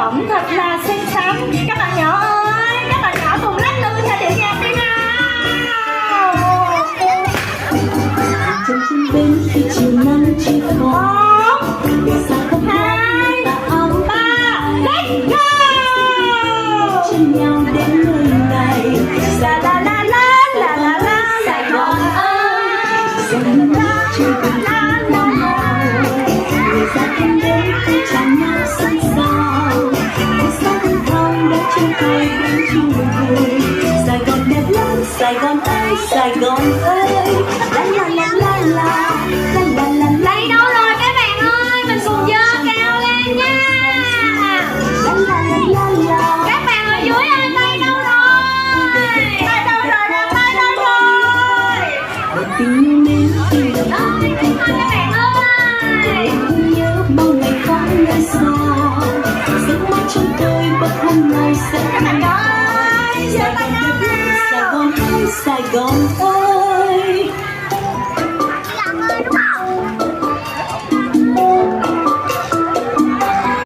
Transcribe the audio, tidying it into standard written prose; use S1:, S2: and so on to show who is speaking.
S1: phẩm thật là xinh xắn. Các bạn nhỏ ơi, các bạn nhỏ cùng lắc lư theo điệu nhạc đi nào.
S2: Chân trên bên khi chiều nắng chỉ còn xa không hai
S1: ba, let's go.
S2: chân nhau đến nơi này.
S1: La la la la la la la Sài Gòn ơi,
S2: Dòng nước chưa từng la la la, người ra thân đến khi chào nhau xanh xao. Cuộc sống thong đã trên tay đến chung vui. Sài Gòn đẹp lắm, Sài Gòn ơi, Sài Gòn ơi. La la la la la, la la la la.
S1: Đây đâu rồi các bạn ơi, mình cùng giơ cao lên nha.
S2: La la la la la.
S1: Các bạn ở dưới ơi, tay đâu rồi? Tay đâu rồi, tay đâu rồi?
S2: Một tình yêu nên khi đầu
S1: Ơi, thích hơn các bạn ơi.
S2: thương nhớ bao ngày tháng nơi xa. Giấc mơ trong tôi bất hôm nay sẽ
S1: Các bạn nhỏ ơi, giơ tay nhau nào.
S2: Sài Gòn ơi, Sài Gòn ơi.